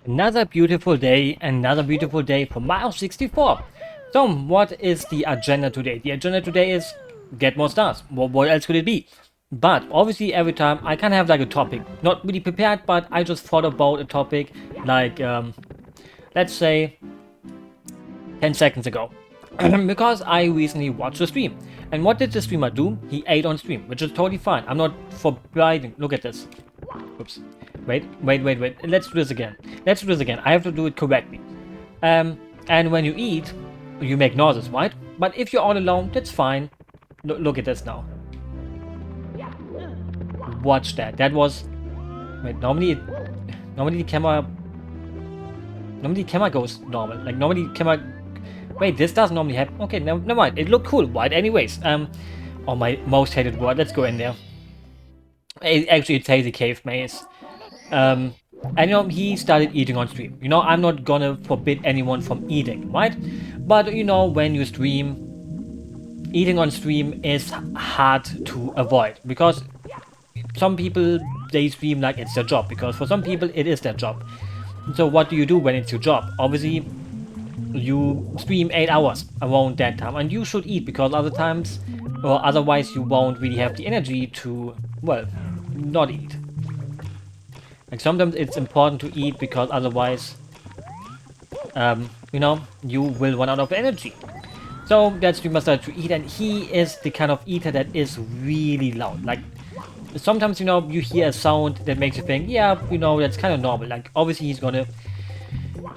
Another beautiful day for Mile 64. So, what is the agenda today? The agenda today is get more stars. What else could it be? But obviously, every time I can have like a topic, not really prepared, but I just thought about a topic like, let's say, 10 seconds ago. Because I recently watched a stream. And what did the streamer do? He ate on stream, which is totally fine. I'm not forbidding. Look at this. Oops. Wait. Let's do this again. I have to do it correctly. And when you eat, you make noises, right? But if you're all alone, that's fine. Look at this now. Watch that. That was... Wait, normally the camera goes normal. Like, normally the camera... Wait, this doesn't normally happen. Okay, never mind. It looked cool, right? Anyways, oh, my most hated word. Let's go in there. Actually, it's Hazy Cave Maze. And he started eating on stream. I'm not gonna forbid anyone from eating, right? But when you stream, eating on stream is hard to avoid because some people, they stream like it's their job, because for some people it is their job. So what do you do when it's your job? Obviously, you stream 8 hours around that time, and you should eat, because other times, or otherwise you won't really have the energy to, well, not eat. Like, sometimes it's important to eat, because otherwise, you will run out of energy. So that streamer started to eat, and he is the kind of eater that is really loud. Like, sometimes, you hear a sound that makes you think, yeah, that's kind of normal. Like, obviously he's gonna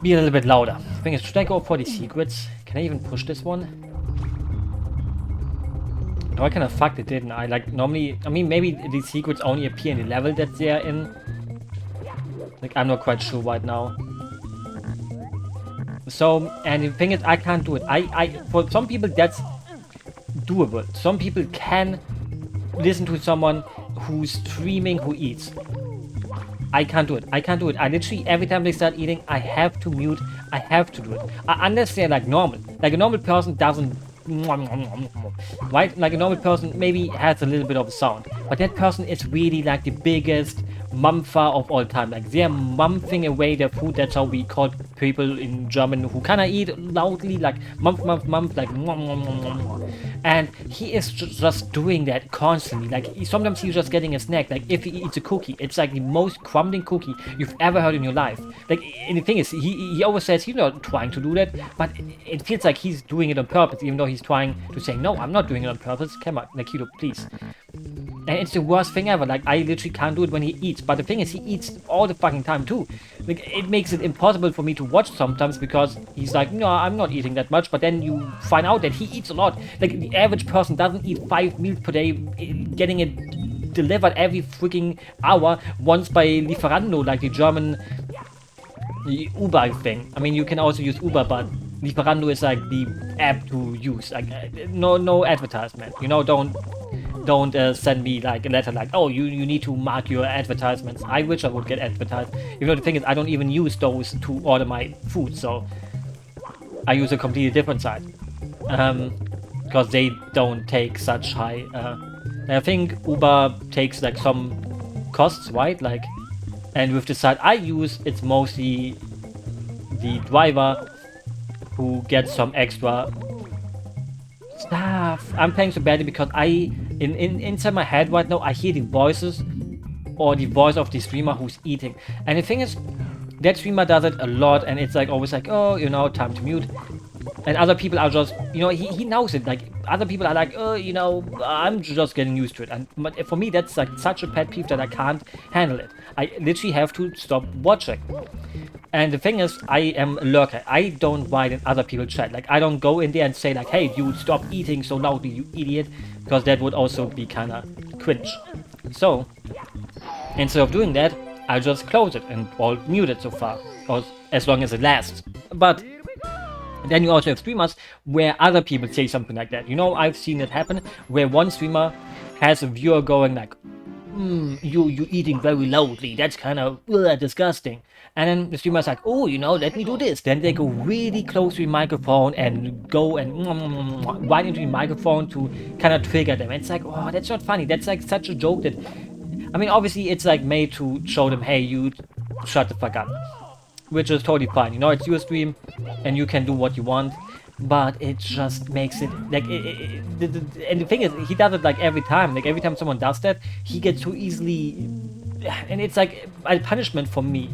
be a little bit louder. The thing is, should I go for the secrets? Can I even push this one? No, I kind of fucked it, didn't I? Like, normally, I mean, maybe these secrets only appear in the level that they're in. Like, I'm not quite sure right now. So, and the thing is, I can't do it. For some people, that's doable. Some people can listen to someone who's streaming who eats. I can't do it. I literally, every time they start eating, I have to mute. I have to do it. Unless they're like normal. Like, a normal person doesn't... Right? Like, a normal person maybe has a little bit of a sound. But that person is really like the biggest mumpher of all time. Like, they're mumping away their food. That's how we call people in German who kinda eat loudly, like mump, like and he is just doing that constantly. Like, sometimes he's just getting a snack. Like, if he eats a cookie, it's like the most crumbling cookie you've ever heard in your life. Like, and the thing is, he always says he's not trying to do that, but it feels like he's doing it on purpose, even though he's trying to say, no, I'm not doing it on purpose. Come on, Nakito, please. And it's the worst thing ever. Like, I literally can't do it when he eats. But the thing is, he eats all the fucking time too. Like, it makes it impossible for me to watch sometimes, because he's like, no, I'm not eating that much. But then you find out that he eats a lot. Like, the average person doesn't eat 5 meals per day, getting it delivered every freaking hour, once by Lieferando, like the German Uber thing. I mean, you can also use Uber, but Lieferando is like the app to use. Like, no advertisement. Don't send me like a letter like, oh, you need to mark your advertisements. I wish I would get advertised. Even though the thing is, I don't even use those to order my food, so I use a completely different site. Because they don't take such high... I think Uber takes like some costs, right? Like, and with the site I use, it's mostly the driver who gets some extra stuff. I'm playing so badly because inside my head right now, I hear the voices, or the voice of the streamer who's eating. And the thing is, that streamer does it a lot, and it's like always like, oh, time to mute. And other people are just, he knows it. Like, other people are like, oh, I'm just getting used to it. But for me, that's like such a pet peeve that I can't handle it. I literally have to stop watching. And the thing is, I am a lurker. I don't write in other people's chat. Like, I don't go in there and say like, hey, dude, stop eating so loudly, you idiot. Because that would also be kinda cringe. So, instead of doing that, I just close it and all mute it so far. Or as long as it lasts. But then you also have streamers where other people say something like that. I've seen it happen where one streamer has a viewer going like, you eating very loudly, that's kind of disgusting. And then the streamer's like, oh, let me do this. Then they go really close to the microphone and go and right into the microphone to kind of trigger them. And it's like, oh, that's not funny. That's like such a joke that, I mean, obviously it's like made to show them, hey, you shut the fuck up. which is totally fine. You know, it's your stream, and you can do what you want. But it just makes it like, and the thing is, he does it like every time. Like every time someone does that, he gets so easily, and it's like a punishment for me.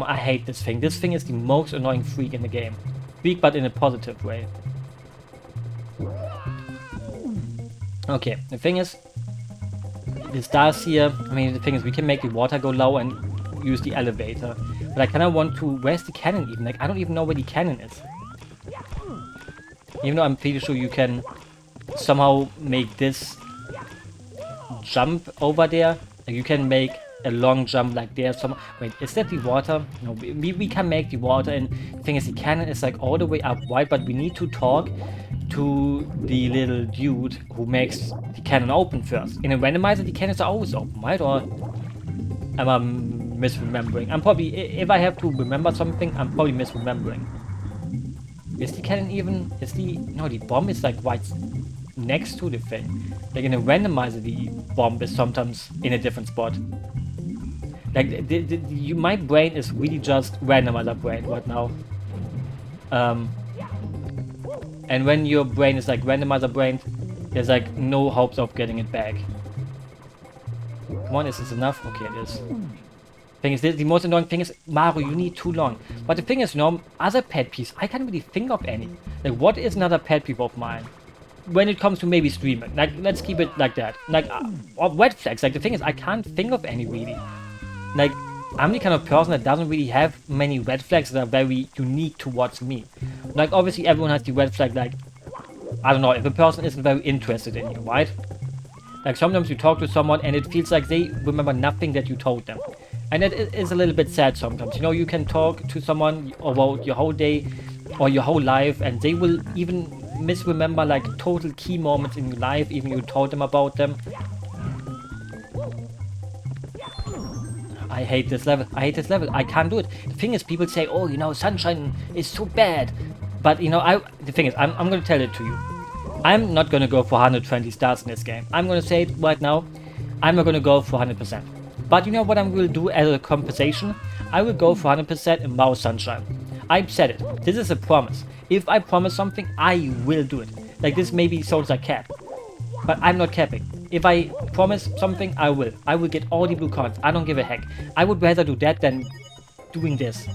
I hate this thing. This thing is the most annoying freak in the game. Freak, but in a positive way. Okay, the thing is, the stars here, I mean, the thing is, we can make the water go low and use the elevator. But I kind of want to, where's the cannon even? Like, I don't even know where the cannon is. Even though I'm pretty sure you can somehow make this jump over there. Like, you can make a long jump like there. Wait, is that the water? No, we can make the water, and the thing is, the cannon is like all the way up wide, but we need to talk to the little dude who makes the cannon open first. In a randomizer, the cannons are always open, right? Or am I misremembering? I'm probably, if I have to remember something, I'm probably misremembering. Is the cannon even, no, the bomb is like right next to the thing. Like in a randomizer, the bomb is sometimes in a different spot. Like, my brain is really just randomizer brain right now. And when your brain is like randomizer brain, there's like no hopes of getting it back. Come on, is this enough? Okay, it is. Thing is, the most annoying thing is, Mario, you need too long. But the thing is, you know, other pet peeves, I can't really think of any. Like, what is another pet peeve of mine? When it comes to maybe streaming, like, let's keep it like that. Like, or red flags, like, the thing is, I can't think of any really. Like, I'm the kind of person that doesn't really have many red flags that are very unique towards me. Like, obviously everyone has the red flag, like, I don't know, if a person isn't very interested in you, right? Like, sometimes you talk to someone and it feels like they remember nothing that you told them. And it is a little bit sad sometimes. You know, you can talk to someone about your whole day or your whole life, and they will even misremember, like, total key moments in your life, even you told them about them. I hate this level. I hate this level. I can't do it. The thing is, people say, oh, you know, Sunshine is so bad. But, you know, the thing is, I'm going to tell it to you. I'm not going to go for 120 stars in this game. I'm going to say it right now. I'm not going to go for 100%. But you know what I will do as a compensation? I will go for 100% in Mouse Sunshine. I've said it. This is a promise. If I promise something, I will do it. Like, this maybe sounds like cap. But I'm not capping. If I promise something, I will. I will get all the blue cards. I don't give a heck. I would rather do that than doing this.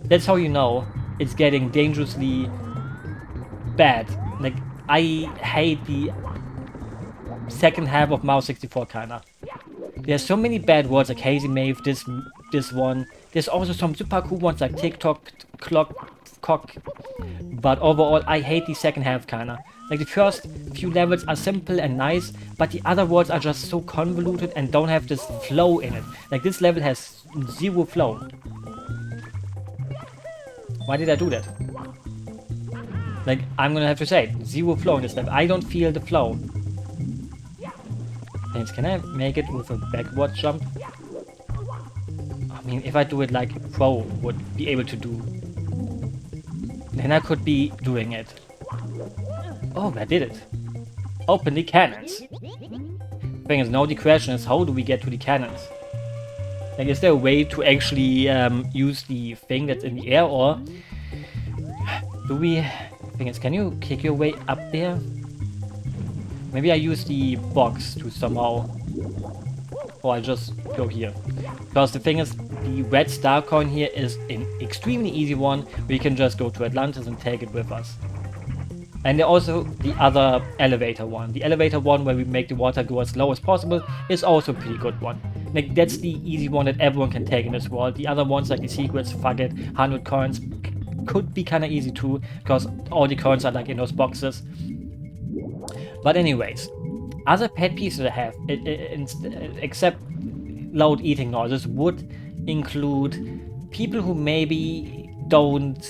That's how you know it's getting dangerously bad. Like, I hate the second half of Mouse 64 kinda. There's so many bad words like Hazy Mave, this one. There's also some super cool ones like TikTok, cock. But overall, I hate the second half kinda. Like, the first few levels are simple and nice, but the other words are just so convoluted and don't have this flow in it. Like, this level has zero flow. Why did I do that? Like, I'm gonna have to say it, zero flow in this level. I don't feel the flow. Thanks, can I make it with a backward jump? I mean, if I do it like Pro would be able to do, then I could be doing it. Oh, I did it. Open the cannons. Thing is, now the question is, how do we get to the cannons? Like, is there a way to actually use the thing that's in the air, or do we... Thing is, can you kick your way up there? Maybe I use the box to somehow... Or I just go here. Because the thing is, the red star coin here is an extremely easy one. We can just go to Atlantis and take it with us. And also the other elevator one. The elevator one where we make the water go as low as possible is also a pretty good one. Like, that's the easy one that everyone can take in this world. The other ones like the secrets, fuck it, 100 coins could be kind of easy too, because all the coins are like in those boxes. But anyways, other pet peeves that I have, except loud eating noises, would include people who maybe don't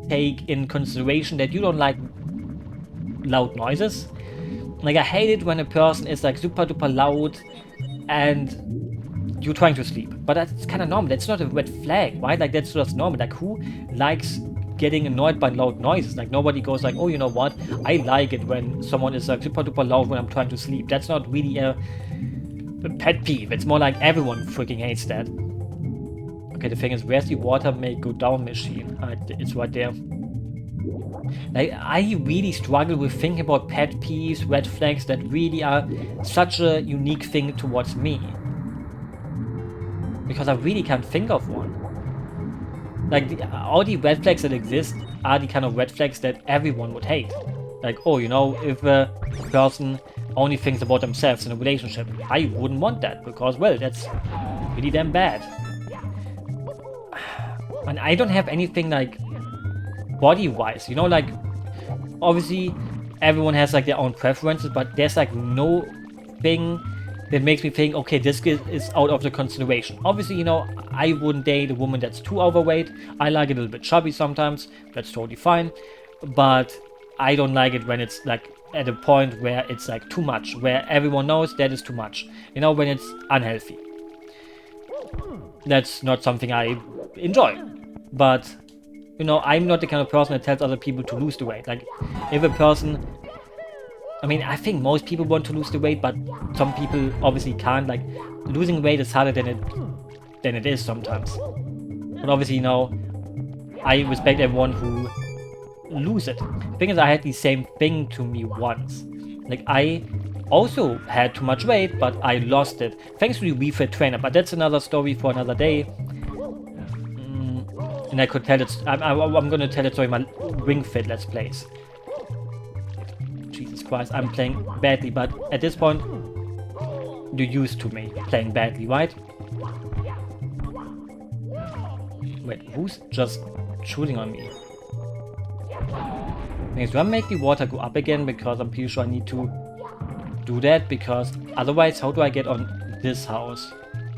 take in consideration that you don't like loud noises. Like, I hate it when a person is like super duper loud and you're trying to sleep. But that's kind of normal. That's not a red flag, right? Like, that's just normal. Like, who likes getting annoyed by loud noises? Like, nobody goes like, oh, you know what? I like it when someone is like super duper loud when I'm trying to sleep. That's not really a a pet peeve. It's more like everyone freaking hates that. Okay, the thing is, where's the water may go down machine? It's right there. Like, I really struggle with thinking about pet peeves, red flags that really are such a unique thing towards me. Because I really can't think of one. Like, all the red flags that exist are the kind of red flags that everyone would hate. Like, oh, you know, if a person only thinks about themselves in a relationship, I wouldn't want that, because, well, that's really damn bad. And I don't have anything, like, body-wise, you know, like, obviously, everyone has, like, their own preferences, but there's, like, no thing that makes me think, okay, this is out of the consideration. Obviously, you know, I wouldn't date a woman that's too overweight. I like it a little bit chubby sometimes. That's totally fine. But I don't like it when it's, like, at a point where it's, like, too much, where everyone knows that is too much. You know, when it's unhealthy. That's not something I enjoy. But, you know, I'm not the kind of person that tells other people to lose the weight. Like, if a person... I mean, I think most people want to lose the weight, but some people obviously can't. Like, losing weight is harder than it is sometimes. But obviously, you know, I respect everyone who lose it. The thing is, I had the same thing to me once. Like, I also had too much weight, but I lost it thanks to the Wii Fit trainer. But that's another story for another day. And I could tell it. I'm gonna tell it story in my Ring Fit Let's Plays. Jesus Christ, I'm playing badly, but at this point, you're used to me playing badly, right? Wait, who's just shooting on me? Okay, do I make the water go up again? Because I'm pretty sure I need to do that, because otherwise, how do I get on this house?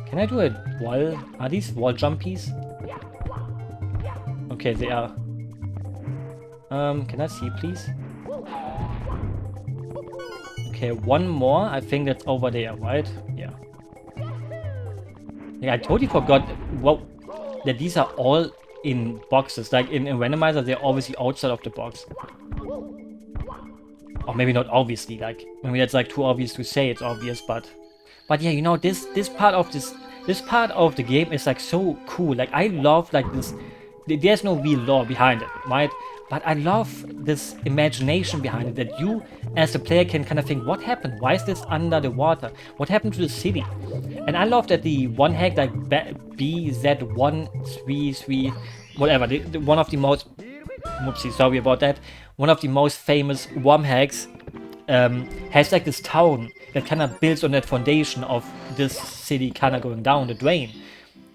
Can I do a wall? Are these wall jumpies? Okay, they are. Can I see, please? Okay, one more. I think that's over there, right? Yeah. Yeah, I totally forgot that these are all in boxes. Like in randomizer, they're obviously outside of the box. Or maybe not obviously. Like maybe that's like too obvious to say it's obvious, but yeah, you know, this part of the game is like so cool. Like I love like this. There's no real lore behind it, right? But I love this imagination behind it, that you as a player can kind of think, what happened? Why is this under the water? What happened to the city? And I love that the one hack, like BZ133, whatever, the one of the most, whoopsie, sorry about that, one of the most famous WOM hacks has like this town that kind of builds on that foundation of this city kind of going down the drain.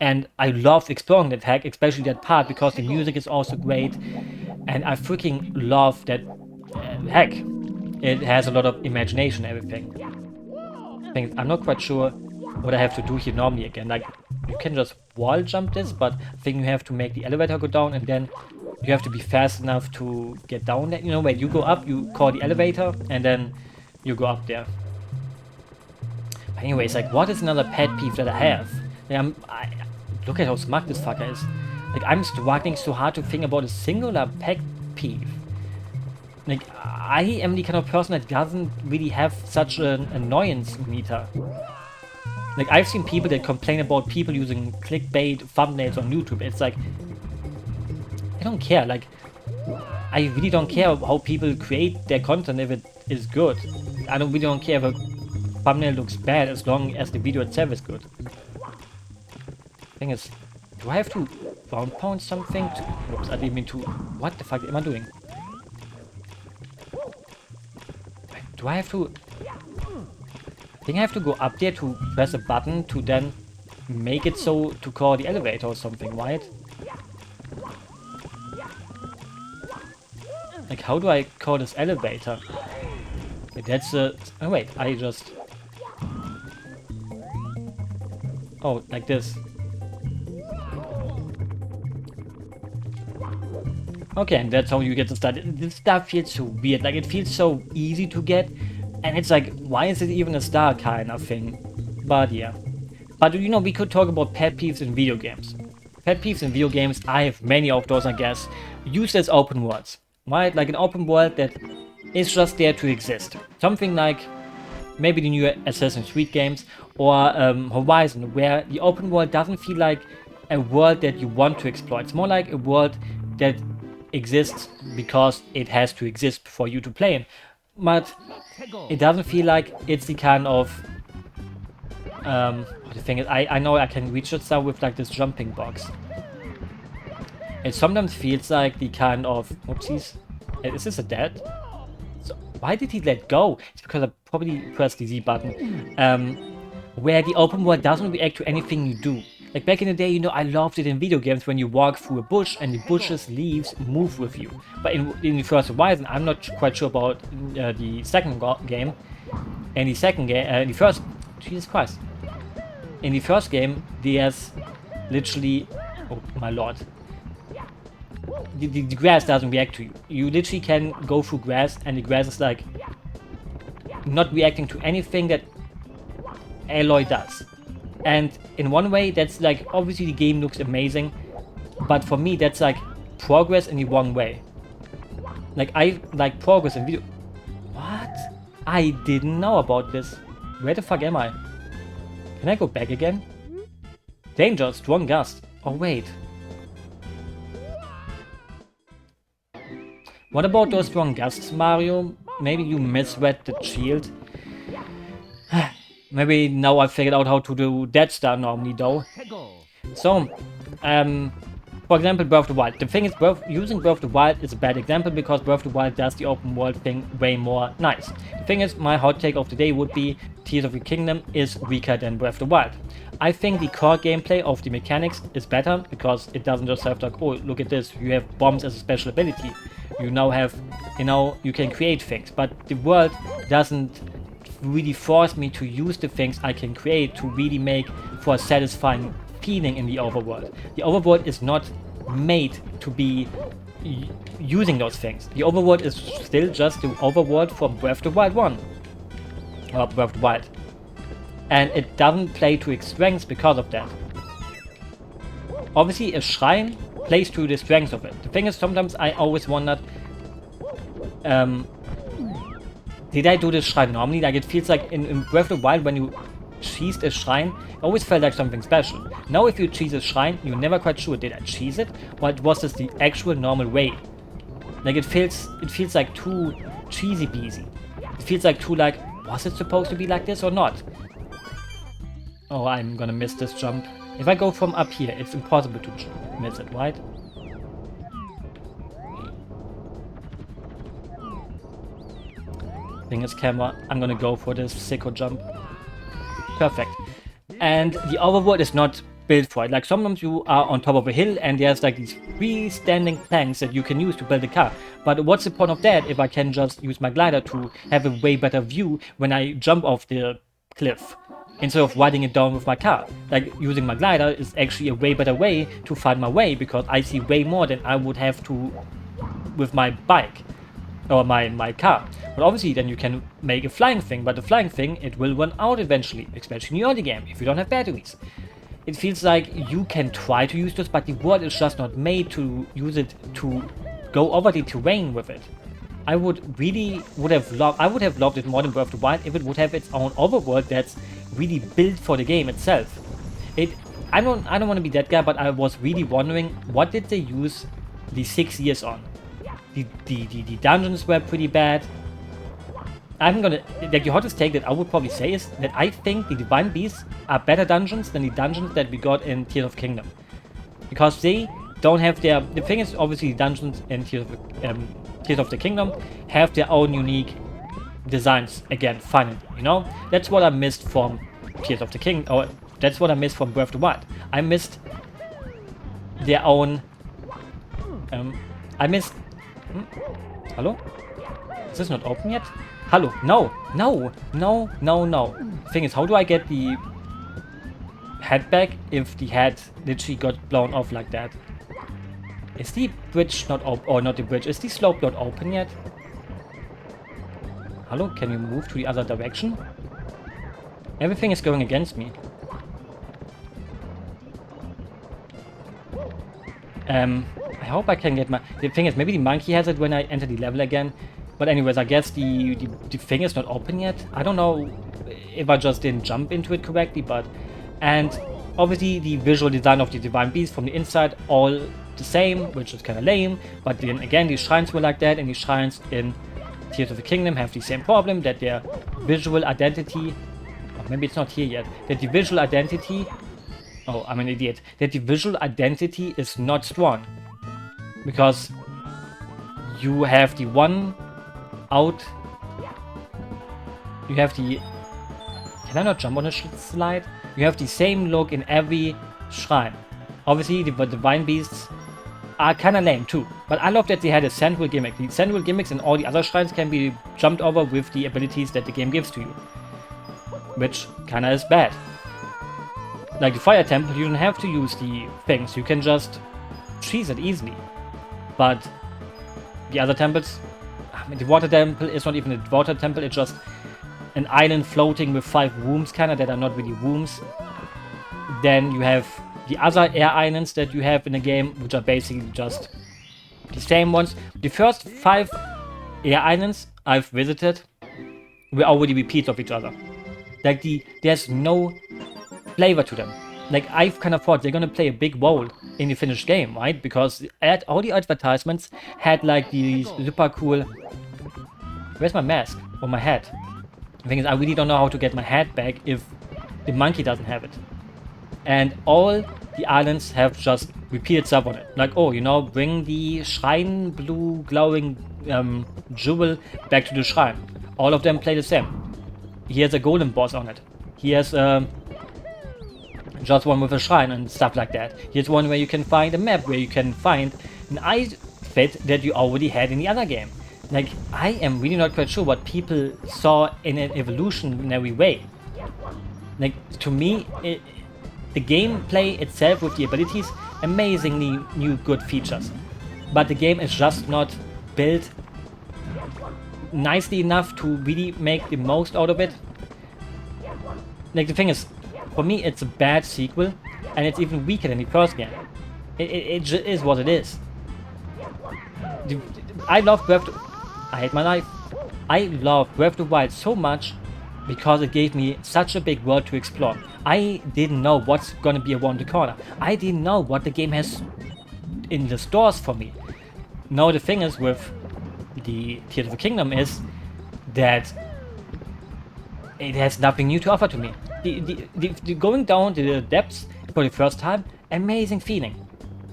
And I love exploring that hack, especially that part, because the music is also great. And I freaking love that hack. It has a lot of imagination and everything. I'm not quite sure what I have to do here normally again. Like, you can just wall jump this, but I think you have to make the elevator go down, and then you have to be fast enough to get down there. You know, when you go up, you call the elevator, and then you go up there. But anyways, like, what is another pet peeve that I have? Like, look at how smart this fucker is. Like, I'm struggling so hard to think about a singular pet peeve. Like, I am the kind of person that doesn't really have such an annoyance meter. Like, I've seen people that complain about people using clickbait thumbnails on YouTube. It's like, I don't care. Like, I really don't care how people create their content if it is good. I really don't care if a thumbnail looks bad as long as the video itself is good. Thing is, do I have to round pound something? Whoops, I didn't mean to. What the fuck am I doing? Do I have to? I think I have to go up there to press a button to then make it so to call the elevator or something, right? Like, how do I call this elevator? Okay, that's a... Oh wait, I just... Oh, like this. Okay, and that's how you get the start. This stuff feels so weird. Like, it feels so easy to get. And it's like, why is it even a star kind of thing? But yeah. But you know, we could talk about pet peeves in video games. Pet peeves in video games, I have many of those, I guess. Used as open worlds. Right? Like an open world that is just there to exist. Something like maybe the new Assassin's Creed games, or Horizon, where the open world doesn't feel like a world that you want to explore. It's more like a world that exists because it has to exist for you to play in. But it doesn't feel like it's the kind of the thing is, I know I can reach that stuff with like this jumping box. It sometimes feels like the kind of oopsies. Is this a dead? So why did he let go? It's because I probably pressed the Z button. Where the open world doesn't react to anything you do. Like back in the day, you know, I loved it in video games when you walk through a bush and the bush's leaves move with you. But in the first Horizon, I'm not quite sure about the second game. In the second game, in the first, Jesus Christ. In the first game, there's literally, oh my lord. The grass doesn't react to you. You literally can go through grass and the grass is like not reacting to anything that Aloy does. And in one way, that's like, obviously the game looks amazing, but for me, that's like progress in the wrong way. Like, I like progress in video. What? I didn't know about this. Where the fuck am I? Can I go back again? Danger, strong gust. Oh, wait. What about those strong gusts, Mario? Maybe you misread the shield. Maybe now I figured out how to do that stuff normally though. So, for example, Breath of the Wild. The thing is, using Breath of the Wild is a bad example because Breath of the Wild does the open world thing way more nice. The thing is, my hot take of the day would be Tears of the Kingdom is weaker than Breath of the Wild. I think the core gameplay of the mechanics is better because it doesn't just have like, oh, look at this, you have bombs as a special ability. You now have, you know, you can create things, but the world doesn't really force me to use the things I can create to really make for a satisfying feeling in the overworld. The overworld is not made to be using those things. The overworld is still just the overworld from Breath of the Wild 1. Or Breath of the Wild. And it doesn't play to its strengths because of that. Obviously, a shrine plays to the strengths of it. The thing is, sometimes I always wondered, did I do this shrine normally? Like, it feels like in Breath of the Wild, when you cheesed a shrine, it always felt like something special. Now if you cheese a shrine, you're never quite sure, did I cheese it? Or was this the actual normal way? Like, it feels like too cheesy beasy. It feels like too like, was it supposed to be like this or not? Oh, I'm gonna miss this jump. If I go from up here, it's impossible to miss it, right? Thing is, camera, I'm gonna go for this sicko jump. Perfect. And the overworld is not built for it. Like, sometimes you are on top of a hill and there's like these freestanding planks that you can use to build a car. But what's the point of that if I can just use my glider to have a way better view when I jump off the cliff instead of riding it down with my car? Like, using my glider is actually a way better way to find my way because I see way more than I would have to with my bike. Or my car. But obviously then you can make a flying thing, but the flying thing, it will run out eventually, especially in the early game, if you don't have batteries. It feels like you can try to use this, but the world is just not made to use it to go over the terrain with it. I would have loved it more than Breath of the Wild if it would have its own overworld that's really built for the game itself. I don't want to be that guy, but I was really wondering, what did they use the 6 years on? The dungeons were pretty bad. I'm gonna, like, the hottest take that I would probably say is that I think the Divine Beasts are better dungeons than the dungeons that we got in Tears of Kingdom. Because they don't have their, the thing is, obviously the dungeons in Tears of the Kingdom have their own unique designs again, finally, you know? That's what I missed from Tears of the Kingdom, or that's what I missed from Breath of the Wild. I missed their own, Hello? Is this not open yet? Hello? No! No! No! No! No! Thing is, how do I get the head back if the head literally got blown off like that? Is the bridge not open? Or not the bridge, is the slope not open yet? Hello? Can you move to the other direction? Everything is going against me. I hope I can get my... The thing is, maybe the monkey has it when I enter the level again. But anyways, I guess the thing is not open yet. I don't know if I just didn't jump into it correctly, but... And obviously the visual design of the Divine Beast from the inside, all the same, which is kind of lame. But then again, these shrines were like that, and these shrines in Tears of the Kingdom have the same problem, that their visual identity... Or maybe it's not here yet. That the visual identity... Oh, I'm an idiot. That the visual identity is not strong. Because you have the one out... You have the... Can I not jump on a slide? You have the same look in every shrine. Obviously, the Divine Beasts are kind of lame too. But I love that they had a central gimmick. The central gimmicks in all the other shrines can be jumped over with the abilities that the game gives to you. Which kind of is bad. Like the Fire Temple, you don't have to use the things. You can just cheese it easily. But the other temples... I mean, the Water Temple is not even a Water Temple, it's just an island floating with 5 wombs kinda that are not really wombs. Then you have the other air islands that you have in the game, which are basically just the same ones. The first 5 air islands I've visited were already repeats of each other. Like there's no flavor to them. Like I've kind of thought they're gonna play a big role in the finished game, right? Because all the advertisements had like these super cool... Where's my mask? Or my hat? The thing is, I really don't know how to get my hat back if the monkey doesn't have it. And all the islands have just repeated stuff on it. Like, oh, you know, bring the shrine blue glowing jewel back to the shrine. All of them play the same. Here's a golden boss on it. Here's just one with a shrine and stuff like that. Here's one where you can find a map, where you can find an outfit that you already had in the other game. Like, I am really not quite sure what people saw in an evolutionary way. Like, to me, the gameplay itself with the abilities, amazingly new good features. But the game is just not built nicely enough to really make the most out of it. Like, the thing is, for me, it's a bad sequel, and it's even weaker than the first game. It just is what it is. I love Breath of... I hate my life. I love Breath of the Wild so much because it gave me such a big world to explore. I didn't know what's gonna be around the corner. I didn't know what the game has in the stores for me. Now the thing is with the Tears of the Kingdom is that it has nothing new to offer to me. The going down to the depths for the first time, amazing feeling.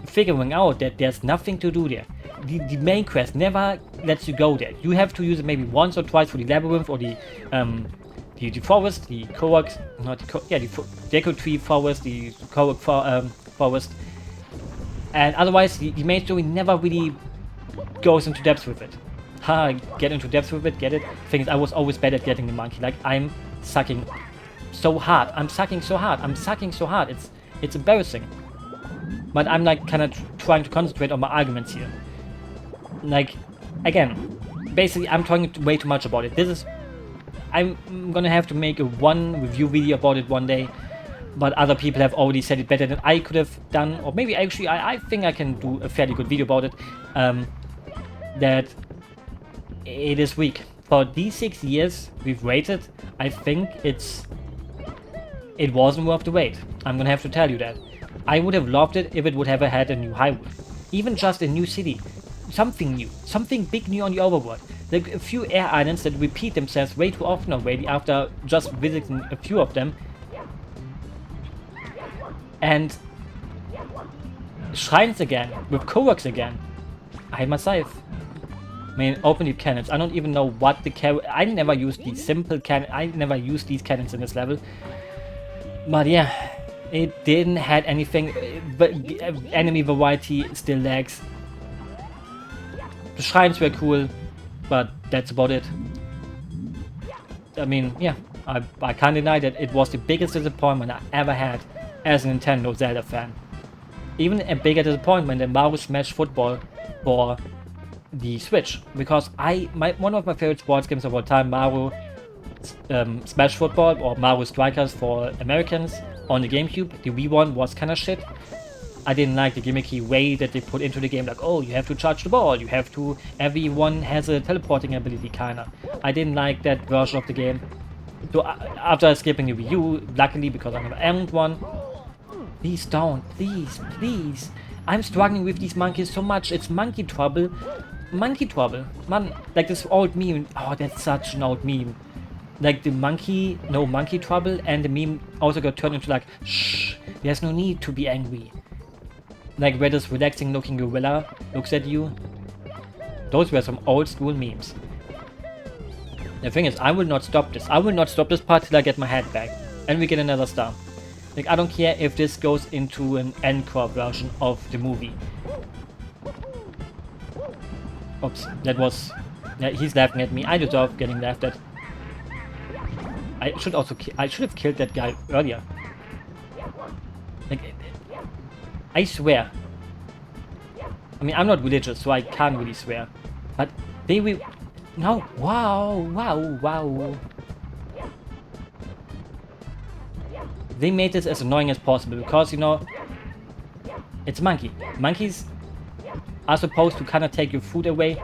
Figuring out that there's nothing to do there. The main quest never lets you go there. You have to use it maybe once or twice for the labyrinth or the forest, the Korok, not the the Deku Tree forest, the Korok forest, and otherwise the main story never really goes into depth with it. Get into depth with it, get it? Thing is, I was always bad at getting the monkey. Like I'm sucking so hard. I'm sucking so hard. It's embarrassing. But I'm like kind of trying to concentrate on my arguments here. Like, again, basically I'm talking way too much about it. I'm gonna have to make a one review video about it one day, but other people have already said it better than I could have done, or maybe actually I think I can do a fairly good video about it. That it is weak. For these 6 years we've waited, I think it wasn't worth the wait. I'm gonna have to tell you that. I would have loved it if it would have had a new Hyrule. Even just a new city. Something new. Something big new on the overworld. Like a few air islands that repeat themselves way too often already after just visiting a few of them. And shrines again. With Koroks again. I hate my scythe. I mean, open the cannons. I don't even know what the I never used the simple cannon. I never used these cannons in this level. But yeah. It didn't had anything, but enemy variety still lags. The shrines were cool, but that's about it. I mean, yeah, I can't deny that it was the biggest disappointment I ever had as a Nintendo Zelda fan. Even a bigger disappointment than Mario Smash Football for the Switch, because one of my favorite sports games of all time, Mario Smash Football or Mario Strikers for Americans on the GameCube, the Wii one was kinda shit. I didn't like the gimmicky way that they put into the game, like, oh, you have to charge the ball, you have to, everyone has a teleporting ability, kinda. I didn't like that version of the game. So after skipping the Wii U, luckily, because I never owned one, please don't, please, please. I'm struggling with these monkeys so much, it's monkey trouble. Monkey trouble, man, like this old meme, oh, that's such an old meme. Like the monkey, no monkey trouble, and the meme also got turned into like, shh, there's no need to be angry. Like where this relaxing looking gorilla looks at you. Those were some old school memes. The thing is, I will not stop this. I will not stop this part till I get my head back. And we get another star. Like, I don't care if this goes into an encore version of the movie. Oops, that was... Yeah, he's laughing at me. I deserve getting laughed at. I should also I should have killed that guy earlier. Like, I swear. I mean, I'm not religious, so I can't really swear. But they will... No, wow, wow, wow. They made this as annoying as possible because, you know, it's a monkey. Monkeys are supposed to kind of take your food away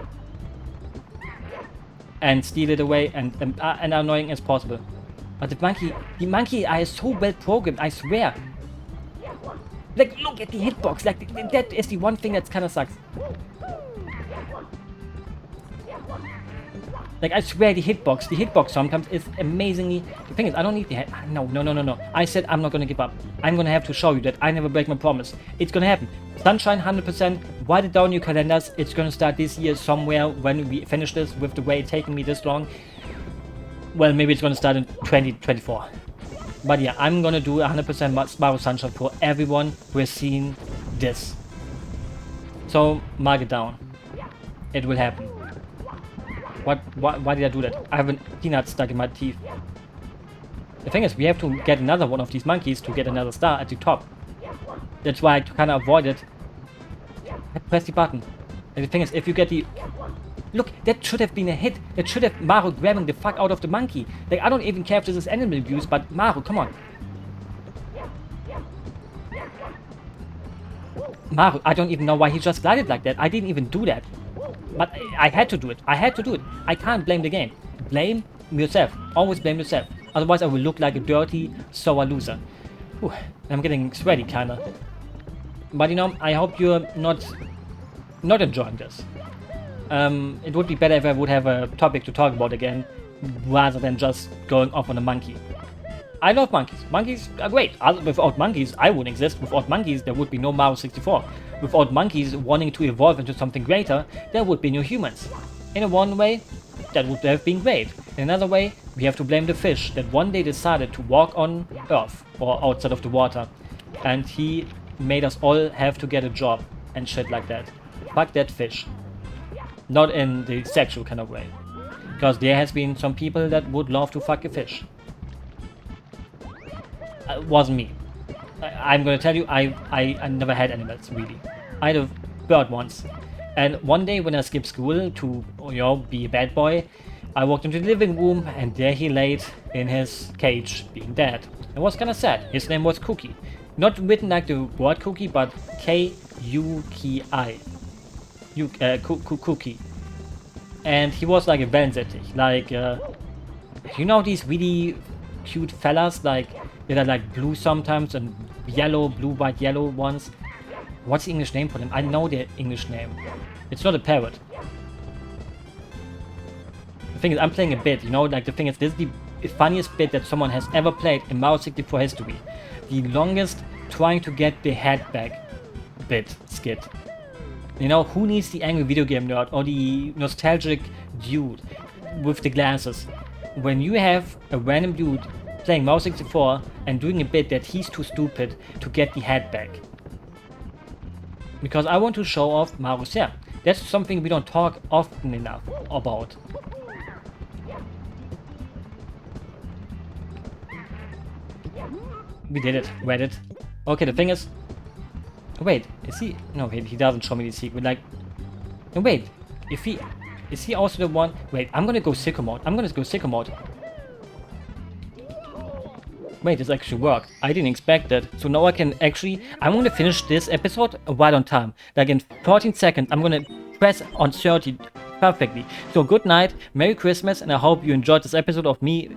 and steal it away and are annoying as possible. But the monkey is so well programmed, I swear. Like, look at the hitbox. Like, that is the one thing that kind of sucks. Like, I swear the hitbox sometimes is amazingly... The thing is, I don't need the head... No, no, no, no, no. I said I'm not gonna give up. I'm gonna have to show you that I never break my promise. It's gonna happen. Sunshine 100%. Write it down in your calendars. It's gonna start this year somewhere when we finish this with the way it's taking me this long. Well, maybe it's gonna start in 2024. But yeah, I'm gonna do 100% Mario Sunshine for everyone who has seen this. So, mark it down. It will happen. Why did I do that? I have a peanut stuck in my teeth. The thing is, we have to get another one of these monkeys to get another star at the top. That's why I kind of avoided. I press the button. And the thing is, if you get the... Look, that should have been a hit. That should have Mario grabbing the fuck out of the monkey. Like, I don't even care if this is animal abuse, but Mario, come on. Mario, I don't even know why he just glided like that. I didn't even do that. But I had to do it. I had to do it. I can't blame the game. Blame yourself. Always blame yourself. Otherwise I will look like a dirty, sour loser. Whew, I'm getting sweaty kinda. But you know, I hope you're not enjoying this. It would be better if I would have a topic to talk about again, rather than just going off on a monkey. I love monkeys. Monkeys are great. Without monkeys, I wouldn't exist. Without monkeys, there would be no Mario 64. Without monkeys wanting to evolve into something greater, there would be no humans. In one way, that would have been great. In another way, we have to blame the fish that one day decided to walk on Earth, or outside of the water, and he made us all have to get a job and shit like that. Fuck that fish. Not in the sexual kind of way. Because there has been some people that would love to fuck a fish. Wasn't me. I'm gonna tell you, I never had animals, really. I had a bird once. And one day when I skipped school to, you know, be a bad boy, I walked into the living room and there he laid in his cage, being dead. It was kinda sad. His name was Cookie. Not written like the word cookie, but K-U-K-I. Cookie. And he was like a Vansy, like, you know these really cute fellas, like, that are like blue sometimes and yellow, blue, white, yellow ones. What's the English name for them? I know their English name. It's not a parrot. The thing is, I'm playing a bit, you know, like the thing is, this is the funniest bit that someone has ever played in Mario 64 history. The longest trying to get the head back bit skit. You know, who needs the angry video game nerd or the nostalgic dude with the glasses? When you have a random dude playing Mario 64 and doing a bit that he's too stupid to get the head back. Because I want to show off Mario's hair. That's something we don't talk often enough about. We did it. Read it. Okay, the thing is... Wait, is he... No, wait, he doesn't show me the secret. Like... No, wait. If he... Is he also the one... Wait, I'm gonna go sicko mode. I'm gonna go sicko mode. Wait, this actually worked. I didn't expect that. So now I can actually... I'm going to finish this episode right on time. Like in 14 seconds, I'm going to press on 30 perfectly. So good night, Merry Christmas, and I hope you enjoyed this episode of me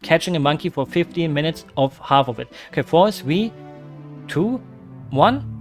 catching a monkey for 15 minutes of half of it. Okay, 4, 3, 2, 1...